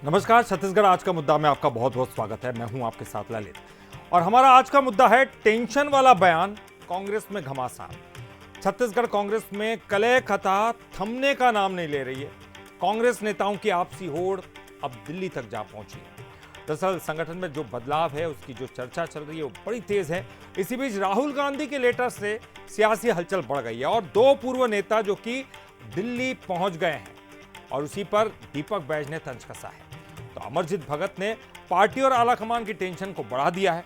नमस्कार, छत्तीसगढ़ आज का मुद्दा में आपका बहुत बहुत स्वागत है। मैं हूं आपके साथ ललित और हमारा आज का मुद्दा है टेंशन वाला बयान, कांग्रेस में घमासान। छत्तीसगढ़ कांग्रेस में कलह कथा थमने का नाम नहीं ले रही है। कांग्रेस नेताओं की आपसी होड़ अब दिल्ली तक जा पहुंची है। दरअसल संगठन में जो बदलाव है उसकी जो चर्चा चल रही है वो बड़ी तेज है। इसी बीच राहुल गांधी के लेटर से सियासी हलचल बढ़ गई है और दो पूर्व नेता जो कि दिल्ली पहुंच गए हैं और उसी पर दीपक बैज ने तंज कसा है। तो अमरजीत भगत ने पार्टी और आलाकमान की टेंशन को बढ़ा दिया है।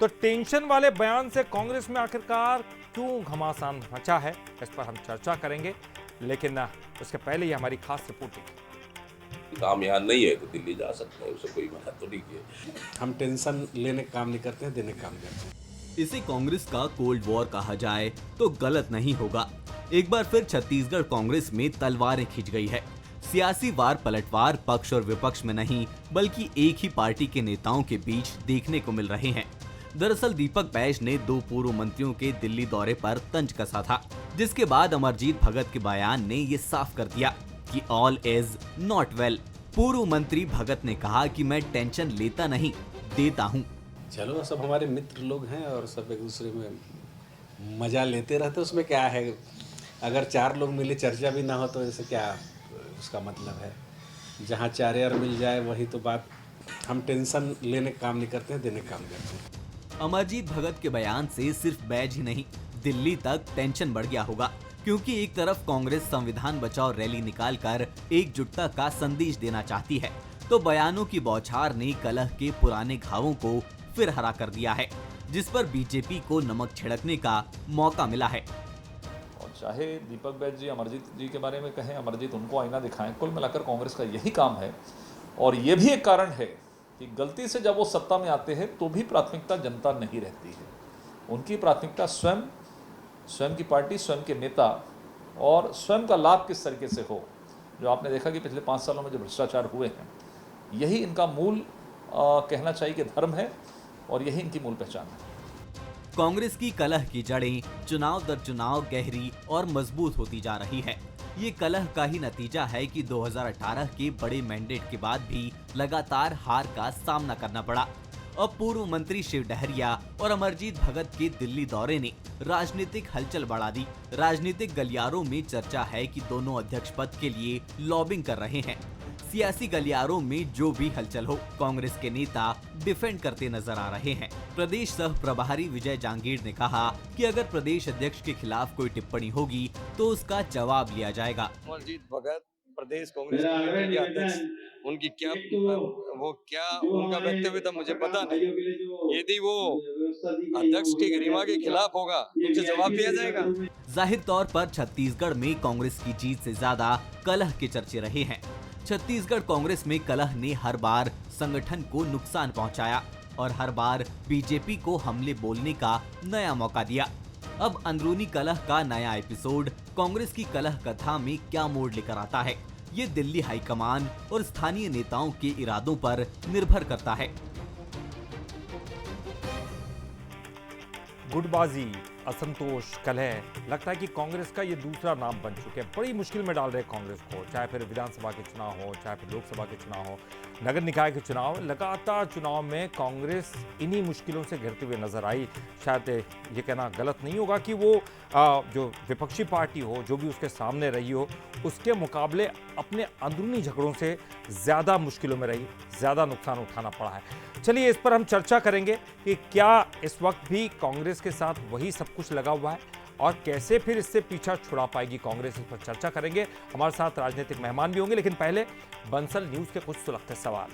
तो टेंशन वाले बयान से कांग्रेस में आखिरकार क्यों घमासान मचा है, इस पर हम चर्चा करेंगे। लेकिन उसके पहले ही हमारी खास रिपोर्ट। काम यहाँ नहीं है तो दिल्ली जा सकते हैं, उसे कोई मना तो नहीं किया। हम टेंशन लेने का काम नहीं करते हैं, देने का काम करते हैं। इसे कांग्रेस का कोल्ड वॉर कहा जाए तो गलत नहीं होगा। एक बार फिर छत्तीसगढ़ कांग्रेस में तलवारें खिंच गई है। सियासी वार पलटवार पक्ष और विपक्ष में नहीं बल्कि एक ही पार्टी के नेताओं के बीच देखने को मिल रहे हैं। दरअसल दीपक बैज ने दो पूर्व मंत्रियों के दिल्ली दौरे पर तंज कसा था, जिसके बाद अमरजीत भगत के बयान ने ये साफ कर दिया कि ऑल इज नॉट वेल। पूर्व मंत्री भगत ने कहा कि मैं टेंशन लेता नहीं, देता हूँ। चलो, सब हमारे मित्र लोग हैं और सब एक दूसरे में मजा लेते रहते, उसमें क्या है। अगर चार लोग मिले चर्चा भी ना हो तो ऐसे क्या उसका मतलब है। जहाँ चार यार मिल जाए वही तो बात। हम टेंशन लेने का काम नहीं करते हैं, देने का काम करते हैं। अमरजीत भगत के बयान से सिर्फ बैज ही नहीं, दिल्ली तक टेंशन बढ़ गया होगा, क्योंकि एक तरफ कांग्रेस संविधान बचाओ रैली निकालकर एकजुटता का संदेश देना चाहती है, तो बयानों की बौछार ने कलह के पुराने घावों को फिर हरा कर दिया है, जिस पर बीजेपी को नमक छिड़कने का मौका मिला है। और चाहे दीपक बैज जी अमरजीत जी के बारे में कहें, अमरजीत उनको आईना दिखाएं, कुल मिलाकर कांग्रेस का यही काम है। और ये भी एक कारण है कि गलती से जब वो सत्ता में आते हैं तो भी प्राथमिकता जनता नहीं रहती है। उनकी प्राथमिकता स्वयं की पार्टी, स्वयं के नेता और स्वयं का लाभ किस तरीके से हो। जो आपने देखा कि पिछले 5 सालों में जो भ्रष्टाचार हुए हैं, यही इनका मूल कहना चाहिए कि धर्म है और यही इनकी मूल पहचान है। कांग्रेस की कलह की जड़ें चुनाव दर चुनाव गहरी और मजबूत होती जा रही है। ये कलह का ही नतीजा है कि 2018 के बड़े मैंडेट के बाद भी लगातार हार का सामना करना पड़ा। अब पूर्व मंत्री शिव डहरिया और अमरजीत भगत के दिल्ली दौरे ने राजनीतिक हलचल बढ़ा दी। राजनीतिक गलियारों में चर्चा है कि दोनों अध्यक्ष पद के लिए लॉबिंग कर रहे हैं। सियासी गलियारों में जो भी हलचल हो, कांग्रेस के नेता डिफेंड करते नजर आ रहे हैं। प्रदेश सह प्रभारी विजय जांगीर ने कहा कि अगर प्रदेश अध्यक्ष के खिलाफ कोई टिप्पणी होगी तो उसका जवाब लिया जाएगा। अमरजीत भगत प्रदेश कांग्रेस कमेटी के अध्यक्ष, उनकी उनका वक्तव्य था मुझे पता नहीं। यदि वो अध्यक्ष की गरिमा के खिलाफ होगा तो उनसे जवाब लिया जाएगा। जाहिर तौर पर छत्तीसगढ़ में कांग्रेस की जीत से ज्यादा कलह के चर्चे रहे हैं। छत्तीसगढ़ कांग्रेस में कलह ने हर बार संगठन को नुकसान पहुंचाया और हर बार बीजेपी को हमले बोलने का नया मौका दिया। अब अंदरूनी कलह का नया एपिसोड कांग्रेस की कलह कथा में क्या मोड़ लेकर आता है, ये दिल्ली हाईकमान और स्थानीय नेताओं के इरादों पर निर्भर करता है। गुटबाजी, असंतोष, कलह, लगता है कि कांग्रेस का ये दूसरा नाम बन चुके हैं। बड़ी मुश्किल में डाल रहे हैं कांग्रेस को, चाहे फिर विधानसभा के चुनाव हो, चाहे फिर लोकसभा के चुनाव हो, नगर निकाय के चुनाव। लगातार चुनाव में कांग्रेस इन्हीं मुश्किलों से घिरते हुए नजर आई। शायद ये कहना गलत नहीं होगा कि वो जो विपक्षी पार्टी हो, जो भी उसके सामने रही हो, उसके मुकाबले अपने अंदरूनी झगड़ों से ज़्यादा मुश्किलों में रही, ज़्यादा नुकसान उठाना पड़ा है। चलिए इस पर हम चर्चा करेंगे कि क्या इस वक्त भी कांग्रेस के साथ वही सब कुछ लगा हुआ है और कैसे फिर इससे पीछा छुड़ा पाएगी कांग्रेस, इस पर चर्चा करेंगे। हमारे साथ राजनीतिक मेहमान भी होंगे, लेकिन पहले बंसल न्यूज के कुछ सुलगते सवाल।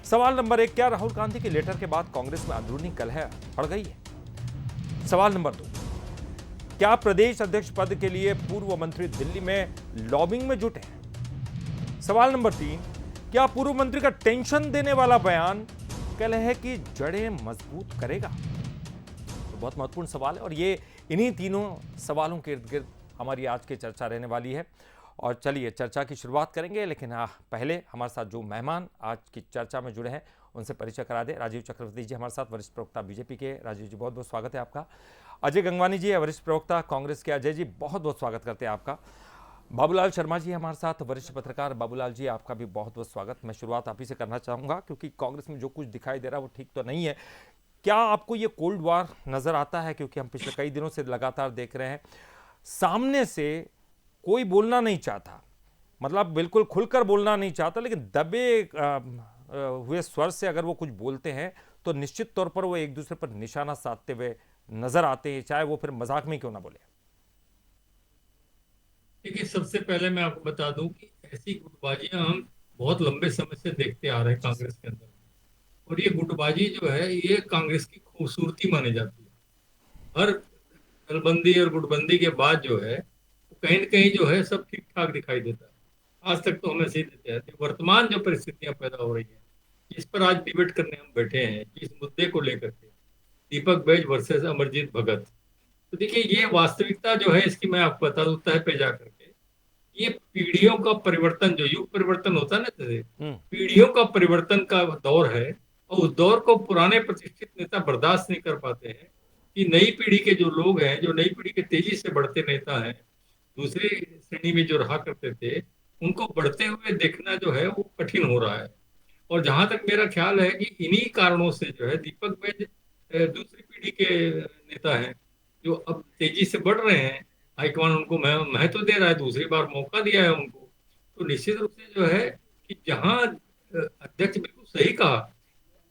सवाल नंबर 1, क्या राहुल गांधी के लेटर के बाद कांग्रेस में अंदरूनी कलह बढ़ गई है? सवाल नंबर 2, क्या प्रदेश अध्यक्ष पद के लिए पूर्व मंत्री दिल्ली में लॉबिंग में जुटे हैं? सवाल नंबर 3, क्या पूर्व मंत्री का टेंशन देने वाला बयान कलह की जड़ें मजबूत करेगा? तो बहुत महत्वपूर्ण सवाल है और ये इन्हीं तीनों सवालों के इर्द गिर्द हमारी आज की चर्चा रहने वाली है। और चलिए चर्चा की शुरुआत करेंगे, लेकिन पहले हमारे साथ जो मेहमान आज की चर्चा में जुड़े हैं उनसे परिचय करा दें। राजीव चक्रवर्ती जी हमारे साथ, वरिष्ठ प्रवक्ता बीजेपी के। राजीव जी बहुत बहुत स्वागत है आपका। अजय गंगवानी जी है, वरिष्ठ प्रवक्ता कांग्रेस के। अजय जी बहुत बहुत स्वागत करते हैं आपका। बाबूलाल शर्मा जी हमारे साथ, वरिष्ठ पत्रकार। बाबूलाल जी, आपका भी बहुत बहुत स्वागत। मैं शुरुआत आप ही से करना चाहूँगा क्योंकि कांग्रेस में जो कुछ दिखाई दे रहा है वो ठीक तो नहीं है। क्या आपको ये कोल्ड वॉर नज़र आता है? क्योंकि हम पिछले कई दिनों से लगातार देख रहे हैं, सामने से कोई बोलना नहीं चाहता, मतलब बिल्कुल खुलकर बोलना नहीं चाहता, लेकिन दबे हुए स्वर से अगर वो कुछ बोलते हैं तो निश्चित तौर पर वो एक दूसरे पर निशाना साधते हुए नजर आते हैं, चाहे वो फिर मजाक में क्यों ना बोले। देखिए, सबसे पहले मैं आपको बता दूं कि ऐसी गुटबाजियां हम बहुत लंबे समय से देखते आ रहे हैं कांग्रेस के अंदर, और ये गुटबाजी जो है ये कांग्रेस की खूबसूरती मानी जाती है। हर दलबंदी और गुटबंदी के बाद जो है वो कहीं न कहीं जो है सब ठीक ठाक दिखाई देता है। आज तक तो हमें सही देते हैं। वर्तमान जो परिस्थितियां पैदा हो रही है, जिस पर आज डिबेट करने हम बैठे हैं, जिस मुद्दे को लेकर के, दीपक बैज वर्सेस अमरजीत भगत, तो देखिए ये वास्तविकता जो है इसकी मैं आपको बता दूं तह पे जाकर के, ये पीढ़ियों का परिवर्तन, जो युग परिवर्तन होता है ना, जैसे पीढ़ियों का परिवर्तन का दौर है, और उस दौर को पुराने प्रतिष्ठित नेता बर्दाश्त नहीं कर पाते हैं कि नई पीढ़ी के जो लोग हैं, जो नई पीढ़ी के तेजी से बढ़ते नेता हैं, दूसरी श्रेणी में जो रहा करते थे, उनको बढ़ते हुए देखना जो है वो कठिन हो रहा है। और जहां तक मेरा ख्याल है कि इन्हीं कारणों से जो है दीपक बैज दूसरी पीढ़ी के नेता हैं जो अब तेजी से बढ़ रहे हैं, हाईकमान उनको महत्व दे रहा है, दूसरी बार मौका दिया है उनको, तो निश्चित रूप से जो है कि जहां अध्यक्ष बिल्कुल सही कहा,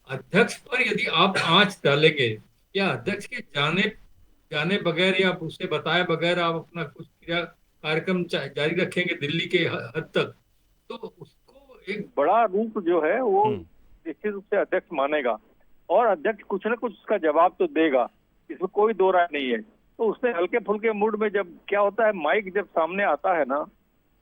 अध्यक्ष पर यदि आप आंच डालेंगे या अध्यक्ष के जाने बगैर या उसे बताए बगैर आप अपना कुछ क्रिया कार्यक्रम जारी रखेंगे दिल्ली के हद तक, तो उसको एक बड़ा रूप जो है वो निश्चित रूप से अध्यक्ष मानेगा, और अध्यक्ष कुछ न कुछ उसका जवाब तो देगा, इसमें कोई दो राय नहीं है। तो उसने हल्के फुल्के मूड में, जब क्या होता है, माइक जब सामने आता है ना,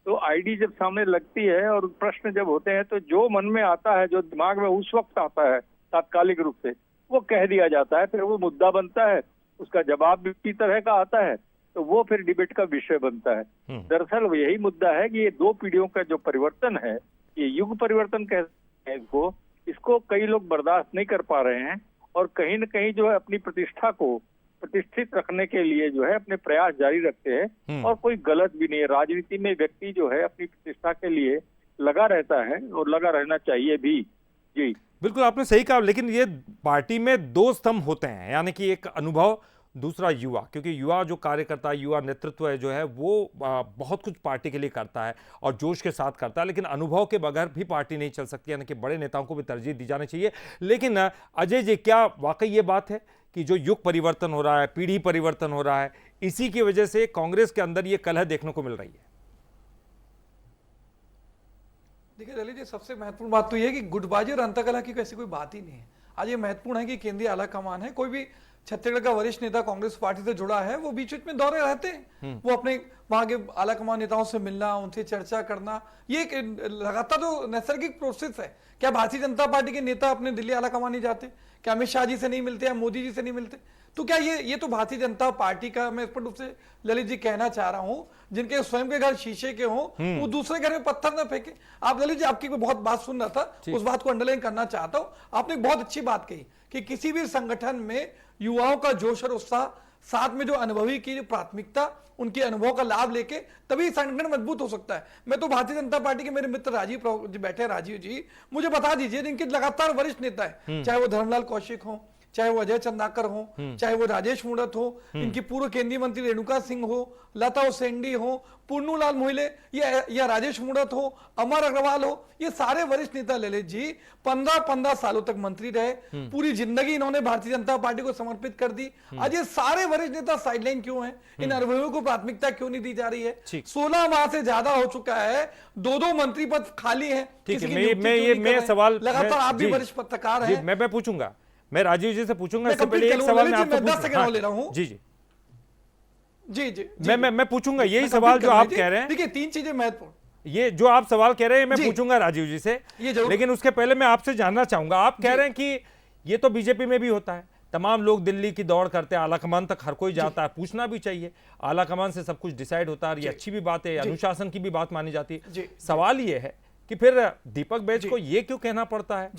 तो आईडी जब सामने लगती है और प्रश्न जब होते हैं, तो जो मन में आता है, जो दिमाग में उस वक्त आता है तात्कालिक रूप से, वो कह दिया जाता है। फिर वो मुद्दा बनता है, उसका जवाब भी इसी तरह का आता है, तो वो फिर डिबेट का विषय बनता है। दरअसल यही मुद्दा है कि ये दो पीढ़ियों का जो परिवर्तन है, ये युग परिवर्तन कहते हैं इसको कई लोग बर्दाश्त नहीं कर पा रहे हैं, और कहीं न कहीं जो है अपनी प्रतिष्ठा को प्रतिष्ठित रखने के लिए जो है अपने प्रयास जारी रखते हैं। और कोई गलत भी नहीं है, राजनीति में व्यक्ति जो है अपनी प्रतिष्ठा के लिए लगा रहता है और लगा रहना चाहिए भी। जी बिल्कुल, आपने सही कहा, लेकिन ये पार्टी में दो स्तंभ होते हैं, यानी कि एक अनुभव, दूसरा युवा। क्योंकि युवा जो कार्यकर्ता, युवा नेतृत्व है जो है वो बहुत कुछ पार्टी के लिए करता है और जोश के साथ करता है, लेकिन अनुभव के बगैर भी पार्टी नहीं चल सकती, यानी कि बड़े नेताओं को भी तरजीह दी जानी चाहिए। लेकिन अजय जी, क्या वाकई ये बात है कि जो युग परिवर्तन हो रहा है, पीढ़ी परिवर्तन हो रहा है, इसी की वजह से कांग्रेस के अंदर ये कलह देखने को मिल रही है? देखिए ललित जी, सबसे महत्वपूर्ण बात तो यह है कि गुटबाजी और अंतकलह की ऐसी कोई बात ही नहीं है। आज ये महत्वपूर्ण है कि केंद्रीय आला कमान है, कोई भी छत्तीसगढ़ का वरिष्ठ नेता कांग्रेस पार्टी से जुड़ा है, वो बीच बीच में दौरे रहते हैं, वो अपने वहां के आला कमान नेताओं से मिलना, उनसे चर्चा करना, ये एक लगातार जो नैसर्गिक प्रोसेस है। क्या भारतीय जनता पार्टी के नेता अपने दिल्ली आला कमान नहीं जाते? क्या अमित शाह जी से नहीं मिलते या मोदी जी से नहीं मिलते? तो क्या ये तो भारतीय जनता पार्टी का, मैं स्पष्ट रूप से ललित जी कहना चाह रहा हूं, जिनके स्वयं के घर शीशे के हों, वो दूसरे घर में पत्थर ना फेंके। आप ललित जी, आपकी बहुत बात सुन रहा था, उस बात को अंडरलाइन करना चाहता हूं। आपने एक बहुत अच्छी बात कही कि किसी भी संगठन में युवाओं का जोश और उत्साह, साथ में जो अनुभवी की प्राथमिकता, उनके अनुभव का लाभ लेके तभी संगठन मजबूत हो सकता है। मैं तो भारतीय जनता पार्टी के मेरे मित्र राजीव बैठे, राजीव जी मुझे बता दीजिए, जिनके लगातार वरिष्ठ नेता है, चाहे वो धर्मलाल कौशिक हो, चाहे वो अजय चंद्राकर हो, चाहे वो राजेश मूणत हो, इनकी पूर्व केंद्रीय मंत्री रेणुका सिंह हो, लता उसेंडी हो, पुन्नूलाल मोहिले या राजेश मूणत हो, अमर अग्रवाल हो, ये सारे वरिष्ठ नेता ललित जी 15-15 सालों तक मंत्री रहे, पूरी जिंदगी इन्होंने भारतीय जनता पार्टी को समर्पित कर दी। आज ये सारे वरिष्ठ नेता साइडलाइन क्यों हैं? इन अनुभवियों को प्राथमिकता क्यों नहीं दी जा रही है? 16 माह से ज्यादा हो चुका है, 2-2 मंत्री पद खाली है। ठीक है, मैं सवाल लगातार, आप भी वरिष्ठ पत्रकार हैं, मैं पूछूंगा, मैं राजीव जी से पूछूंगा। इससे पहले एक सवाल मैं आपसे 10 सेकंड ले रहा हूं। जी जी जी जी, मैं पूछूंगा यही सवाल जो आप कह रहे हैं। देखिए, 3 चीजें महत्वपूर्ण, ये जो आप सवाल कह रहे हैं मैं पूछूंगा राजीव जी से, लेकिन उसके पहले मैं आपसे जानना चाहूंगा, आप कह रहे हैं कि ये तो बीजेपी में भी होता है, तमाम लोग दिल्ली की दौड़ करते हैं, आलाकमान तक हर कोई जाता है, पूछना भी चाहिए, आलाकमान से सब कुछ डिसाइड होता है, ये अच्छी भी बात है, अनुशासन की भी बात मानी जाती है। सवाल ये है कि फिर दीपक बैज को ये क्यों कहना पड़ता है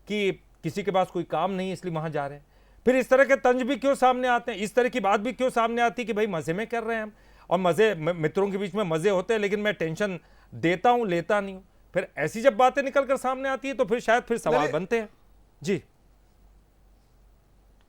कि किसी के पास कोई काम नहीं इसलिए वहां जा रहे हैं? फिर इस तरह के तंज भी क्यों सामने आते हैं, इस तरह की बात भी क्यों सामने आती है कि भाई मजे में कर रहे हैं हम? और मजे मित्रों के बीच में मजे होते हैं, लेकिन मैं टेंशन देता हूं, लेता नहीं हूं। फिर ऐसी जब बातें निकलकर सामने आती है तो फिर शायद फिर सवाल बनते हैं। जी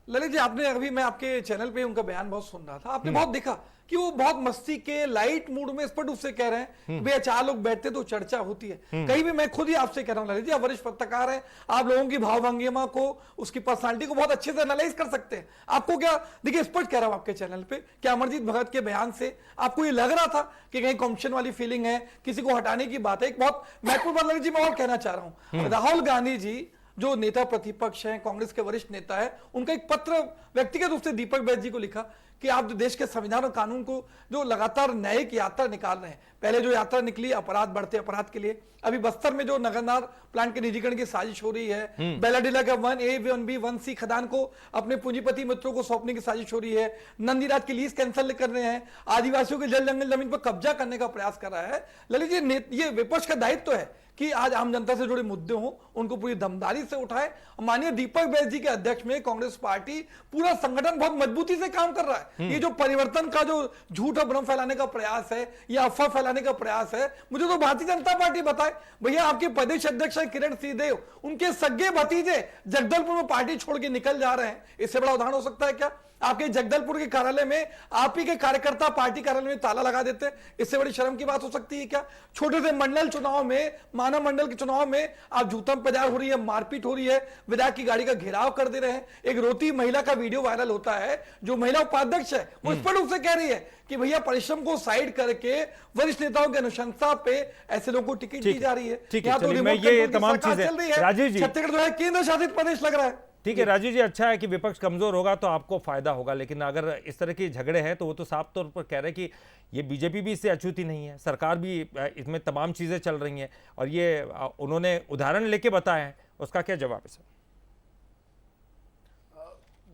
ललित जी, आपने अभी मैं आपके चैनल पे उनका बयान बहुत सुन रहा था, आपने बहुत देखा कि वो बहुत मस्ती के लाइट मूड में स्पष्ट रूप से कह रहे हैं भैया 4 लोग बैठते तो चर्चा होती है। कहीं भी मैं खुद ही आपसे कह रहा हूं ललित जी, आप वरिष्ठ पत्रकार हैं, आप लोगों की भावभंगिमा को, उसकी पर्सनालिटी को बहुत अच्छे से एनालाइज कर सकते हैं। आपको क्या, देखिए स्पष्ट कह रहा हूं आपके चैनल पे, क्या अमरजीत भगत के बयान से आपको ये लग रहा था कि कहीं कॉम्पिटिशन वाली फीलिंग है, किसी को हटाने की बात है? एक बहुत महत्वपूर्ण बात ललित जी मैं और कहना चाह रहा हूं, राहुल गांधी जी जो नेता प्रतिपक्ष हैं, कांग्रेस के वरिष्ठ नेता है, उनका एक पत्र व्यक्तिगत रूप से दीपक बैज जी को लिखा कि आप जो देश के संविधान और कानून को जो लगातार न्यायिक यात्रा निकाल रहे हैं, पहले जो यात्रा निकली अपराध बढ़ते अपराध के लिए, अभी बस्तर में जो नगरनार प्लांट के निजीकरण की साजिश हो रही है, बेलाडीला का 1A 1B 1C खदान को अपने पूंजीपति मित्रों को सौंपने की साजिश हो रही है, नंदीराज की लीज कैंसिल कर रहे हैं, आदिवासियों के जल जंगल जमीन पर कब्जा करने का प्रयास कर रहा है। ललित जी, ये विपक्ष का दायित्व है कि आज आम जनता से जुड़े मुद्दे हों, उनको पूरी दमदारी से उठाए। माननीय दीपक बैज जी के अध्यक्ष में कांग्रेस पार्टी, पूरा संगठन बहुत मजबूती से काम कर रहा है। ये जो परिवर्तन का जो झूठ और भ्रम फैलाने का प्रयास है या अफवाह फैलाने का प्रयास है, मुझे तो भारतीय जनता पार्टी बताए। भैया आपके प्रदेश अध्यक्ष है किरण सिंहदेव, उनके सगे भतीजे जगदलपुर में पार्टी छोड़ के निकल जा रहे हैं, इससे बड़ा उदाहरण हो सकता है क्या? आपके जगदलपुर के कार्यालय में आप ही के कार्यकर्ता पार्टी कार्यालय में ताला लगा देते, इससे बड़ी शर्म की बात हो सकती है क्या? छोटे से मंडल चुनाव में, मानव मंडल के चुनाव में आप जूतम पजार हो रही है, मारपीट हो रही है, विधायक की गाड़ी का घेराव कर दे रहे हैं। एक रोती महिला का वीडियो वायरल होता है, जो महिला उपाध्यक्ष है वो स्पष्ट रूप से कह रही है कि भैया परिश्रम को साइड करके वरिष्ठ नेताओं की अनुशंसा पे ऐसे लोगों को टिकट दी जा रही है। ठीक है, यहाँ तो चलिए, रिमोट मैं ये कंट्रोल की तमाम सरकार चीजें चल रही है। राजीव जी, छत्तीसगढ़ जो है केंद्र शासित प्रदेश लग रहा है। ठीक है राजीव जी, अच्छा है कि विपक्ष कमजोर होगा तो आपको फायदा होगा, लेकिन अगर इस तरह के झगड़े हैं तो वो तो साफ तौर पर कह रहे हैं कि ये बीजेपी भी इससे अछूती नहीं है, सरकार भी इसमें तमाम चीजें चल रही हैं, और ये उन्होंने उदाहरण लेके बताया है, उसका क्या जवाब है सर?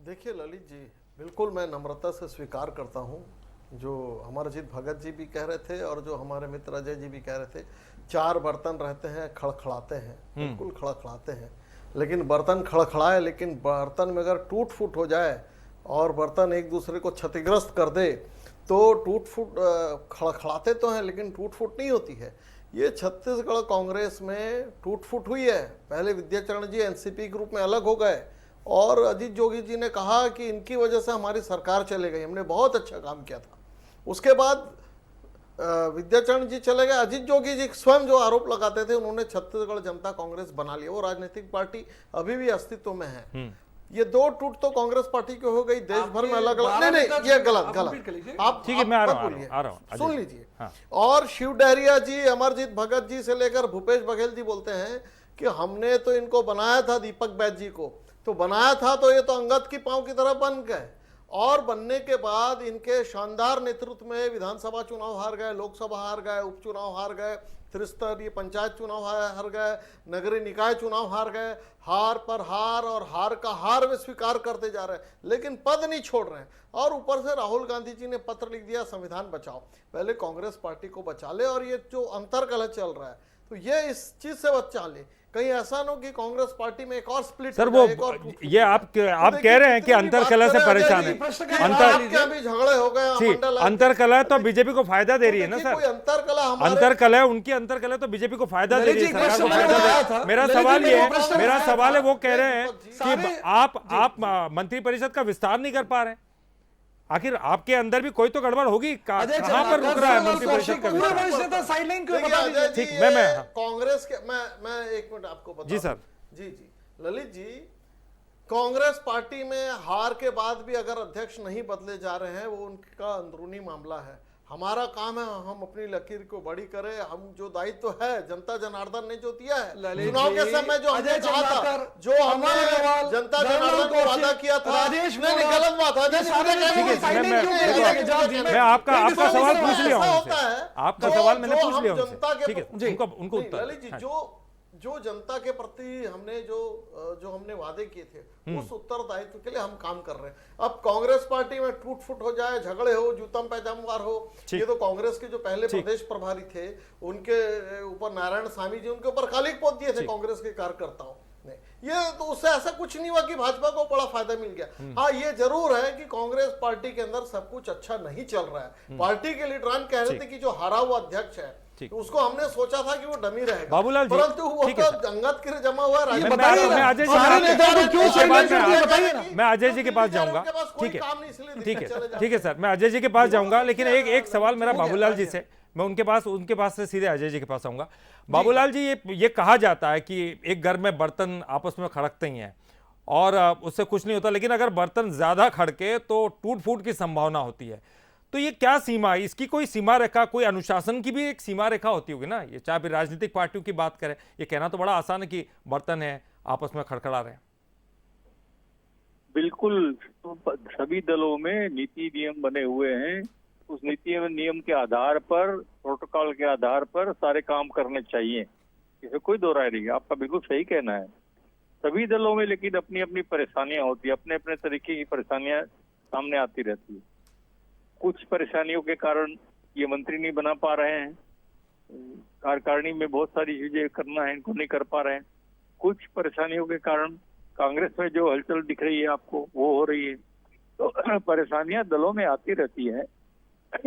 देखिए ललित जी, बिल्कुल मैं नम्रता से स्वीकार करता हूँ जो अमरजीत भगत जी भी कह रहे थे और जो हमारे मित्र अजय जी भी कह रहे थे, 4 बर्तन रहते हैं, खड़खड़ाते हैं, बिल्कुल खड़खड़ाते हैं, लेकिन बर्तन खड़खड़ाए, लेकिन बर्तन में अगर टूट फूट हो जाए और बर्तन एक दूसरे को क्षतिग्रस्त कर दे तो टूट फूट, खड़खड़ाते तो हैं लेकिन टूट फूट नहीं होती है। ये छत्तीसगढ़ कांग्रेस में टूट फूट हुई है। पहले विद्याचरण जी एनसीपी ग्रुप में अलग हो गए और अजीत जोगी जी ने कहा कि इनकी वजह से हमारी सरकार चले गई, हमने बहुत अच्छा काम किया था। उसके बाद विद्याचरण जी चले गए, अजीत जोगी जी स्वयं जो आरोप लगाते थे, उन्होंने छत्तीसगढ़ जनता कांग्रेस बना लिया। वो राजनीतिक पार्टी अभी भी अस्तित्व में है। ये 2 टूट तो कांग्रेस पार्टी की हो गई, देश भर में अलग अलग। नहीं, ये गलत आप ठीक है, मैं आ रहा हूं, सुन लीजिए। और शिव डहरिया जी, अमरजीत भगत जी से लेकर भूपेश बघेल जी बोलते हैं कि हमने तो इनको बनाया था, दीपक बैज जी को तो बनाया था, तो ये तो अंगद की पांव की तरह बन गए। और बनने के बाद इनके शानदार नेतृत्व में विधानसभा चुनाव हार गए, लोकसभा हार गए, उपचुनाव हार गए, त्रिस्तरीय पंचायत चुनाव हार गए, नगरीय निकाय चुनाव हार गए। हार पर हार और हार का हार वे स्वीकार करते जा रहे हैं, लेकिन पद नहीं छोड़ रहे हैं। और ऊपर से राहुल गांधी जी ने पत्र लिख दिया, संविधान बचाओ। पहले कांग्रेस पार्टी को बचा ले, और ये जो अंतर्कलह चल रहा है तो ये इस चीज से बचा ले, कहीं ऐसा ना हो कि कांग्रेस पार्टी में एक और स्प्लिट सर। वो ये आप कह रहे हैं कि अंतरकलह से परेशान है। झगड़े हो गए, अंतरकलह तो बीजेपी को फायदा दे रही है ना सर। अंतरकलह उनकी अंतरकलह तो बीजेपी को फायदा दे रही है, सरकार को फायदा दे रही है। मेरा सवाल है, वो कह रहे हैं कि आप मंत्री परिषद का विस्तार नहीं कर पा रहे। आखिर आपके अंदर भी कोई तो गड़बड़ होगी, कहां पर रुक रहा है मंत्री परिषद का विस्तार? ठीक, मैं कांग्रेस के मैं 1 मिनट आपको बता। जी सर। जी ललित जी, कांग्रेस पार्टी में हार के बाद भी अगर अध्यक्ष नहीं बदले जा रहे हैं, वो उनका अंदरूनी मामला है। हमारा काम है हम अपनी लकीर को बड़ी करें। हम जो दायित्व है जनता जनार्दन ने जो दिया है, चुनाव के समय जो हमने कहा था, जो हमने जनता जनार्दन को वादा किया था, नहीं गलत बात है। मैं आपका सवाल पूछ लिया हूं, आपका सवाल मैंने पूछ लिया उनसे, उनको उत्तर। जो जनता के प्रति हमने जो हमने वादे किए थे, उस उत्तरदायित्व के लिए हम काम कर रहे हैं। अब कांग्रेस पार्टी में टूट फूट हो जाए, झगड़े हो, जूतम पैजामवार हो, ये तो कांग्रेस के जो पहले प्रदेश प्रभारी थे, उनके ऊपर नारायण स्वामी जी, उनके ऊपर खाली पोत दिए थे कांग्रेस के कार्यकर्ताओं। नहीं, ये तो उससे ऐसा कुछ नहीं हुआ कि भाजपा को बड़ा फायदा मिल गया। हाँ, ये जरूर है कि कांग्रेस पार्टी के अंदर सब कुछ अच्छा नहीं चल रहा है। पार्टी के लीडरान कह रहे थे कि जो हारा हुआ अध्यक्ष है तो उसको हमने सोचा था कि वो डमी रहेगा, बाबूलाल जी, परंतु वो तो अंगत के जमा हुआ है। मैं अजय जी के पास जाऊंगा, ठीक है, ठीक है सर, मैं अजय जी के पास जाऊंगा, लेकिन एक सवाल मेरा बाबूलाल जी से, मैं उनके पास से सीधे अजय जी के पास आऊंगा। बाबूलाल जी, ये कहा जाता है कि एक घर में बर्तन आपस में खड़कते ही हैं और उससे कुछ नहीं होता, लेकिन अगर बर्तन ज्यादा खड़के तो टूट फूट की संभावना होती है। तो ये क्या सीमा है, इसकी कोई सीमा रेखा, कोई अनुशासन की भी एक सीमा रेखा होती होगी ना? ये चाहे फिर राजनीतिक पार्टियों की बात करें, ये कहना तो बड़ा आसान है कि बर्तन है आपस में खड़खड़ा रहे हैं। बिल्कुल, तो सभी दलों में नीति नियम बने हुए हैं, उस नीति नियम के आधार पर, प्रोटोकॉल के आधार पर सारे काम करने चाहिए, इसमें कोई दो राय नहीं है। आपका बिल्कुल सही कहना है। सभी दलों में लेकिन अपनी अपनी परेशानियां होती है, अपने अपने तरीके की परेशानियां सामने आती रहती है। कुछ परेशानियों के कारण ये मंत्री नहीं बना पा रहे हैं, कार्यकारिणी में बहुत सारी चीजें करना है, इनको नहीं कर पा रहे हैं। कुछ परेशानियों के कारण कांग्रेस में जो हलचल दिख रही है आपको, वो हो रही है। तो परेशानियां दलों में आती रहती है।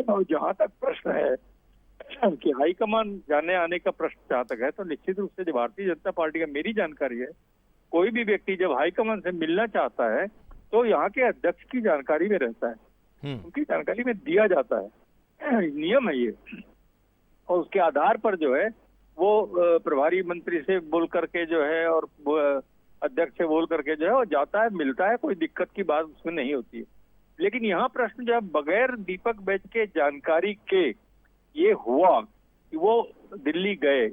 और जहां तक प्रश्न है कि हाईकमान जाने आने का प्रश्न जहां तक है, तो निश्चित रूप से जो भारतीय जनता पार्टी का, मेरी जानकारी है, कोई भी व्यक्ति जब हाईकमान से मिलना चाहता है तो यहाँ के अध्यक्ष की जानकारी में रहता है, उनकी जानकारी में दिया जाता है, नियम है ये। और उसके आधार पर जो है वो प्रभारी मंत्री से बोल करके जो है और अध्यक्ष से बोल करके जो है वो जाता है, मिलता है, कोई दिक्कत की बात उसमें नहीं होती है। लेकिन यहाँ प्रश्न जो है, बगैर दीपक बैज के जानकारी के ये हुआ कि वो दिल्ली गए।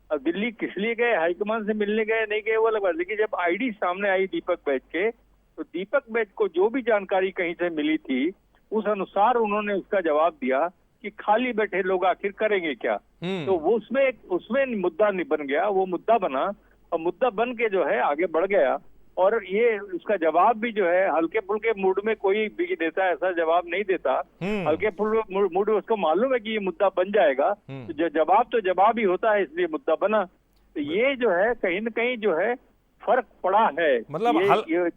अब दिल्ली किस लिए गए, हाईकमान से मिलने गए, नहीं गए, वो अलग बात। लेकिन जब आईडी सामने आई दीपक बैज के, तो दीपक बैज को जो भी जानकारी कहीं से मिली थी, उस अनुसार उन्होंने उसका जवाब दिया कि खाली बैठे लोग आखिर करेंगे क्या। तो वो उसमें मुद्दा नहीं बन गया, वो मुद्दा बना और मुद्दा बन के जो है आगे बढ़ गया। और ये उसका जवाब भी जो है हल्के फुल्के मूड में कोई भी नेता ऐसा जवाब नहीं देता। हल्के फुल्के मूड में उसको मालूम है कि ये मुद्दा बन जाएगा, तो जवाब ही होता है, इसलिए मुद्दा बना। तो ये जो है कहीं न कहीं जो है फर्क पड़ा है। मतलब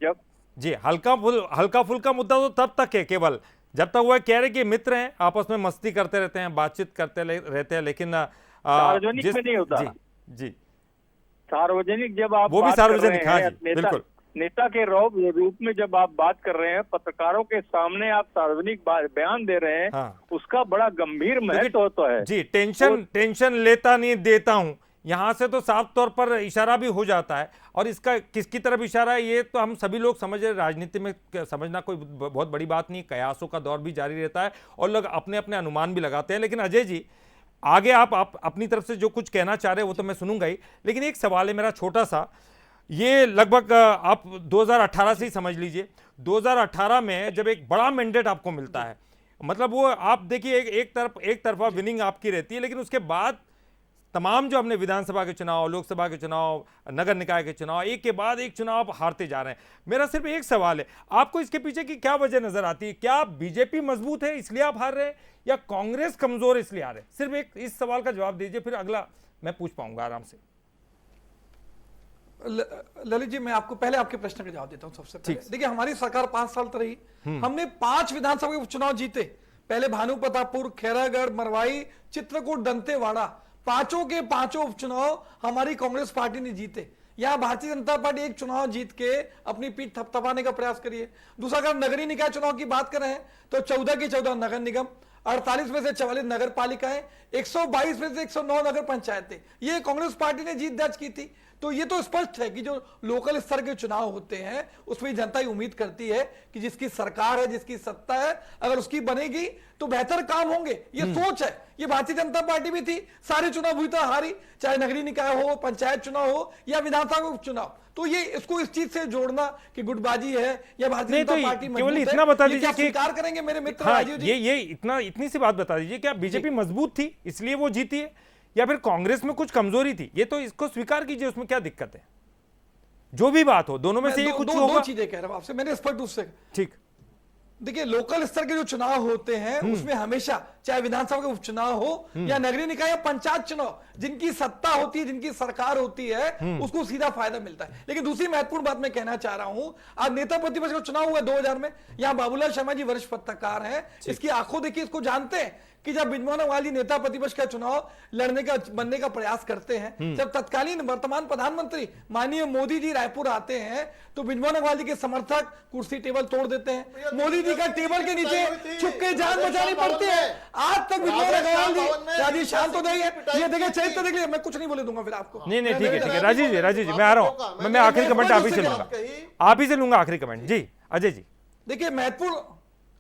जब जी हल्का फुल्का मुद्दा तो तब तक है, केवल जब तक वह कह रहे कि मित्र हैं, आपस में मस्ती करते रहते हैं, बातचीत करते रहते हैं, लेकिन सार्वजनिक में नहीं होता। जी सार्वजनिक जब आप वो भी सार्वजनिक, हाँ जी, बिल्कुल। नेता के रूप में जब आप बात कर रहे हैं, पत्रकारों के सामने आप सार्वजनिक बयान दे रहे हैं, हाँ। उसका बड़ा गंभीर महत्व होता है जी। टेंशन लेता नहीं देता हूं, यहां से तो साफ तौर पर इशारा भी हो जाता है। और इसका किसकी तरफ इशारा है, ये तो हम सभी लोग समझ रहे। राजनीति में समझना कोई बहुत बड़ी बात नहीं, कयासों का दौर भी जारी रहता है और लोग अपने अपने अनुमान भी लगाते हैं। लेकिन अजय जी, आगे आप अपनी तरफ से जो कुछ कहना चाह रहे हैं वो तो मैं सुनूंगा ही, लेकिन एक सवाल है मेरा छोटा सा। ये लगभग आप 2018 से ही समझ लीजिए, 2018 में जब एक बड़ा मैंडेट आपको मिलता है, मतलब वो आप देखिए एक तरफा विनिंग आपकी रहती है, लेकिन उसके बाद तमाम जो हमने विधानसभा के चुनाव, लोकसभा के चुनाव, नगर निकाय के चुनाव, एक के बाद एक चुनाव आप हारते जा रहे हैं। मेरा सिर्फ एक सवाल है, आपको इसके पीछे की क्या वजह नजर आती है? क्या बीजेपी मजबूत है इसलिए आप हार रहे हैं, या कांग्रेस कमजोर इसलिए हार रहे हैं? सिर्फ एक इस सवाल का जवाब दीजिए, फिर अगला मैं पूछ पाऊंगा आराम से। ललित जी, मैं आपको पहले आपके प्रश्न का जवाब देता हूं। सबसे पहले देखिए, हमारी सरकार 5 साल तक रही, हमने 5 विधानसभा के उपचुनाव जीते। पहले भानुप्रतापपुर, खैरागढ़, मरवाई, चित्रकूट, दंतेवाड़ा, पांचों के पांचों उपचुनाव हमारी कांग्रेस पार्टी ने जीते। यहां भारतीय जनता पार्टी एक चुनाव जीत के अपनी पीठ थपथपाने का प्रयास करिए। दूसरा, अगर नगरीय निकाय चुनाव की बात कर रहे हैं तो 14 की 14 नगर निगम, 48 में से 44 नगर पालिकाएं, 122 में से 109 नगर पंचायतें, ये कांग्रेस पार्टी ने जीत दर्ज की थी। तो ये तो स्पष्ट है कि जो लोकल स्तर के चुनाव होते हैं उसमें जनता ये उम्मीद करती है कि जिसकी सरकार है, जिसकी सत्ता है, अगर उसकी बनेगी तो बेहतर काम होंगे। ये सोच है, ये भारतीय जनता पार्टी भी थी। सारे चुनाव हुई था हारी, चाहे नगरीय निकाय हो, पंचायत चुनाव हो या विधानसभा उपचुनाव। तो ये इसको इस चीज से जोड़ना कि गुटबाजी है या भारतीय जनता पार्टी केवल इतना बता दीजिए कि स्वीकार करेंगे मेरे मित्र हाँ, राजीव जी, ये इतनी सी बात बता दीजिए, क्या बीजेपी मजबूत थी इसलिए वो जीती है, या फिर कांग्रेस में कुछ कमजोरी थी? ये तो इसको स्वीकार कीजिए, उसमें क्या दिक्कत है? जो भी बात हो, दोनों में से ये कुछ होगा। दो चीजें कह रहा हूं आपसे, मैंने स्पष्ट रूप से। ठीक, देखिए, लोकल स्तर के जो चुनाव होते हैं उसमें हमेशा चाहे विधानसभा के उपचुनाव हो या नगरीय निकाय या पंचायत चुनाव, जिनकी सत्ता होती है, जिनकी सरकार होती है, उसको सीधा फायदा मिलता है। लेकिन दूसरी महत्वपूर्ण बात मैं कहना चाह रहा हूं, आज नेता प्रतिपक्ष का चुनाव हुआ 2000 में, यहाँ बाबूलाल शर्मा जी वरिष्ठ पत्रकार हैं, इसकी आंखों देखिए, इसको जानते हैं कि जब बिजमोहन अग्रवाल जी नेता प्रतिपक्ष का चुनाव लड़ने का बनने का प्रयास करते हैं, जब तत्कालीन वर्तमान प्रधानमंत्री माननीय मोदी जी रायपुर आते हैं, तो बिजमोहन अग्रवाल जी के समर्थक कुर्सी टेबल तोड़ देते हैं, मोदी जी का टेबल के नीचे छुप के जान बचानी पड़ती है। आज तक बिजमोहन अग्रवाल जी, राजीव शांत हो जाइए, ये देखिए चरित्र देख लीजिए, मैं कुछ नहीं बोले दूंगा फिर आपको। नहीं ठीक है राजीव जी मैं आ रहा हूँ, मैं आखिरी कमेंट आप ही से लूंगा, आप ही से लूंगा आखिरी कमेंट। जी अजय जी। देखिए महत्वपूर्ण,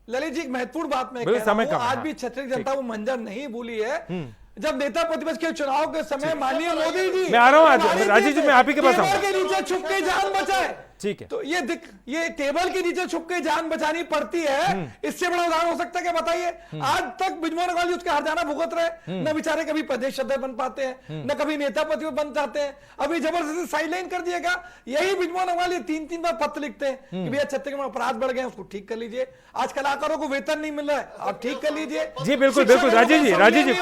ललित जी महत्वपूर्ण बात मैं बिल्कुल, कह रहा समय हूं, कम है, आज हाँ। भी छत्तीसगढ़ जनता वो मंजर नहीं भूली है जब नेता प्रतिपक्ष के चुनाव के समय माननीय मोदी जी, मैं आ रहा हूं राजीव जी, मैं आप ही के पास आऊंगा। टेबल के नीचे छुप के जान बचाए, ठीक है, तो ये टेबल के नीचे छुप के जान बचानी पड़ती है, इससे बड़ा उदाहरण हो सकता है क्या बताइए? आज तक बिजमोहन अग्रवाल जी उसके हरजाना भुगत रहे, न बेचारे कभी प्रदेश अध्यक्ष बन पाते हैं, न कभी नेता प्रतिपक्ष बन जाते हैं, अभी जबरदस्ती साइडलाइन कर दिएगा। यही बिजमोहन अग्रवाल जी 3-3 बार पत्र लिखते हैं कि भैया छत्तीसगढ़ में अपराध बढ़ गए, उसको ठीक कर लीजिए, आज कलाकारों को वेतन नहीं मिल रहा है, आप ठीक कर लीजिए। जी बिल्कुल राजीव जी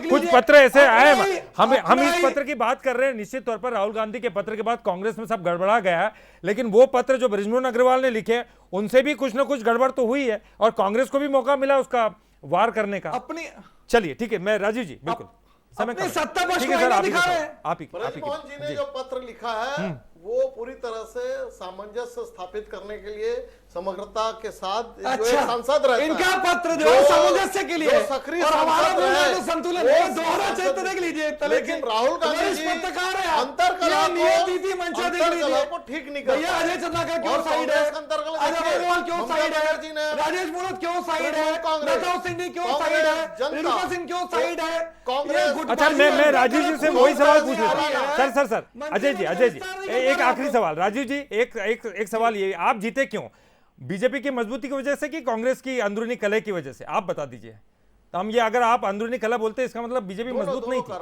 कुछ पत्र ऐसे आए, हम इस पत्र की बात कर रहे हैं। निश्चित तौर पर राहुल गांधी के पत्र के बाद कांग्रेस में सब गड़बड़ा गया है, लेकिन वो पत्र जो बिजमोहन अग्रवाल ने लिखे उनसे भी कुछ ना कुछ गड़बड़ तो हुई है, और कांग्रेस को भी मौका मिला उसका वार करने का। अपनी चलिए ठीक है, मैं राजीव जी बिल्कुल अपनी सत्ता पक्ष ठीक है को सर, आईना आप ही दिखा रहे हैं। आप ही ब्रजमोहन जी ने जो पत्र लिखा है वो पूरी तरह से सामंजस्य स्थापित करने के लिए समग्रता के साथ जो एक अच्छा, सांसद रहता है, इनका पत्र जो सामंजस्य के लिए, सक्रिय और हमारा सांसद बोलना है, तो संतुलन वो है, दोहरा सांसद- चरित्र देख लीजिए। लेकिन राहुल गांधी जी पत्रकार है, अंतरकलह नीति मंचा देख लीजिए, को ठीक नहीं कर भैया अजय चंद्राकर क्यों और साइड है, कांग्रेस के अंतर्गत अजय देखिए, अग्रवाल क्यों ममता साइड बनर्जी ने, है, राजेश मूरत क्यों साइड है, कांग्रेस, नटवर सिंह जी क्यों कांग्रेस, साइड है, जनता, रेणुका सिंह क्यों साइड है, कांग्रेस। ये गुटबाजी अच्छा मैं राजीव जी से वही सवाल पूछ रहा मंत्री था। सर अजय जी एक आखिरी सवाल, राजीव जी एक सवाल, ये आप जीते क्यों? बीजेपी की मजबूती की वजह से कि कांग्रेस की अंदरूनी कलह की वजह से, आप बता दीजिए। तो हम ये, अगर आप अंदरूनी कलह बोलते हैं इसका मतलब बीजेपी मजबूत नहीं थी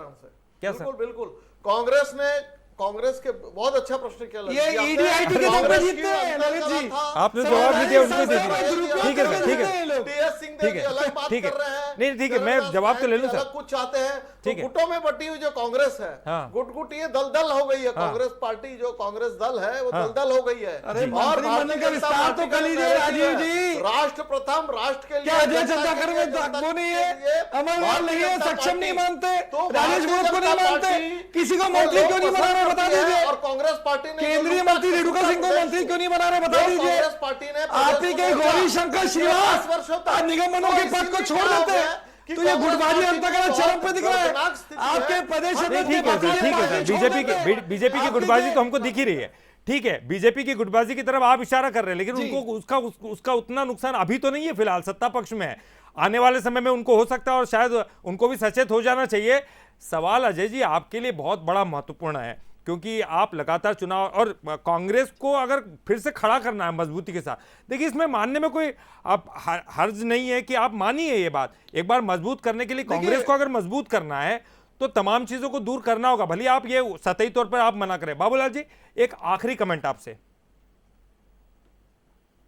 क्या सर? बिल्कुल कांग्रेस ने कांग्रेस के बहुत अच्छा प्रश्न किया, ये ईडीआईटी के नाम पे जीतते हैं ललित जी, आपने जवाब नहीं दिया, उनको दे दीजिए। ठीक है सर, ठीक है टीएस सिंह ठीक है, अलग बात ठीक है। कर रहे हैं, नहीं ठीक है, मैं जवाब तो ले लूं सर। अलग कुछ चाहते हैं, ठीक है। गुटों में बटी हुई जो कांग्रेस है, हाँ। गुट ये दलदल हो गई है, कांग्रेस पार्टी जो कांग्रेस दल है वो दलदल हो गई है। अरे और मंत्रिमंडल का विस्तार तो कर लीजिए राजीव जी, राष्ट्र प्रथम, राष्ट्र के लिए क्या अजय चंद्राकर में वो नहीं है, अमरवाल नहीं है, सक्षम नहीं मानते, राजेश मूरत को नहीं मानते, किसी को मंत्री क्यों नहीं बना रहे बता दीजिए, और कांग्रेस पार्टी ने केंद्रीय मंत्री रेणुका सिंह को मंत्री क्यों नहीं बना रहे बता दीजिए, कांग्रेस पार्टी ने आप ही के गौरी शंकर श्रीवास आज निगम के पद को छोड़ देते हैं, तो ये गुटबाजी अंतर्गत चरम पे दिख रहा है। आपके प्रदेश अध्यक्ष ठीक है सर, बीजेपी की गुटबाजी तो हमको दिख ही रही है, ठीक है, बीजेपी की गुटबाजी की तरफ आप इशारा कर रहे हैं, लेकिन उनको उसका उतना नुकसान अभी तो नहीं है, फिलहाल सत्ता पक्ष में है, आने वाले समय में उनको हो सकता है, और शायद उनको भी सचेत हो जाना चाहिए। सवाल अजय जी आपके लिए बहुत बड़ा महत्वपूर्ण है, क्योंकि आप लगातार चुनाव, और कांग्रेस को अगर फिर से खड़ा करना है मजबूती के साथ, देखिए इसमें मानने में कोई आप हर्ज नहीं है कि आप मानिए ये बात, एक बार मजबूत करने के लिए कांग्रेस को अगर मजबूत करना है तो तमाम चीजों को दूर करना होगा, भले आप ये सतही तौर पर आप मना करें। बाबूलाल जी एक आखिरी कमेंट आपसे।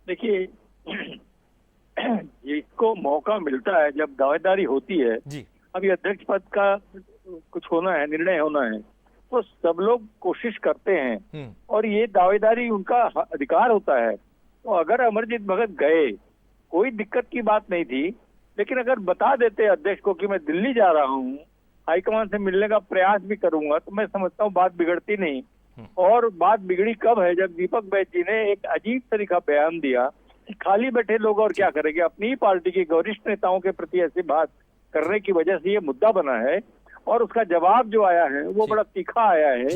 देखिए जिसको मौका मिलता है, जब दावेदारी होती है जी, अभी अध्यक्ष पद का कुछ होना है, निर्णय होना है, तो सब लोग कोशिश करते हैं, और ये दावेदारी उनका अधिकार होता है। तो अगर अमरजीत भगत गए, कोई दिक्कत की बात नहीं थी, लेकिन अगर बता देते अध्यक्ष को कि मैं दिल्ली जा रहा हूँ, हाईकमान से मिलने का प्रयास भी करूंगा, तो मैं समझता हूँ बात बिगड़ती नहीं। और बात बिगड़ी कब है, जब दीपक बैज जी ने एक अजीब तरीका बयान दिया कि खाली बैठे लोग और क्या करेंगे, अपनी ही पार्टी के वरिष्ठ नेताओं के प्रति ऐसी बात करने की वजह से ये मुद्दा बना है, और उसका जवाब जो आया है वो बड़ा तीखा आया है।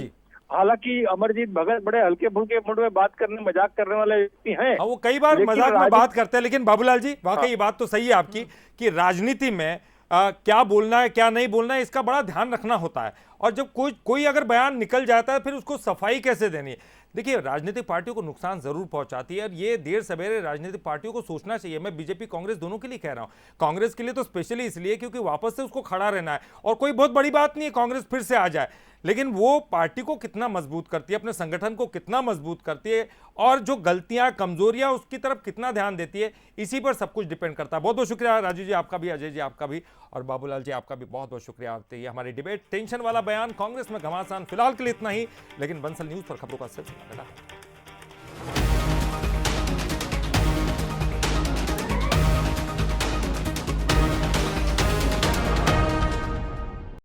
हालांकि अमरजीत भगत बड़े हल्के फुल्के मूड में बात करने, मजाक करने वाले व्यक्ति हैं, वो कई बार मजाक में बात करते हैं, लेकिन बाबूलाल जी वाकई ये बात तो सही है आपकी कि राजनीति में क्या बोलना है क्या नहीं बोलना है इसका बड़ा ध्यान रखना होता है, और जब कोई अगर बयान निकल जाता है फिर उसको सफाई कैसे देनी है। देखिए राजनीतिक पार्टियों को नुकसान जरूर पहुंचाती है, और ये देर सवेरे राजनीतिक पार्टियों को सोचना चाहिए। मैं बीजेपी कांग्रेस दोनों के लिए कह रहा हूं, कांग्रेस के लिए तो स्पेशली इसलिए क्योंकि वापस से उसको खड़ा रहना है, और कोई बहुत बड़ी बात नहीं है कांग्रेस फिर से आ जाए, लेकिन वो पार्टी को कितना मजबूत करती है, अपने संगठन को कितना मजबूत करती है और जो गलतियां कमजोरियां उसकी तरफ कितना ध्यान देती है, इसी पर सब कुछ डिपेंड करता है। बहुत बहुत शुक्रिया राजू जी आपका भी, अजय जी आपका भी, और बाबूलाल जी आपका भी बहुत बहुत शुक्रिया। आपसे ये हमारी डिबेट टेंशन वाला बयान कांग्रेस में घमासान, फिलहाल के लिए इतना ही, लेकिन बंसल न्यूज पर खबरों का सिलसिला लगातार।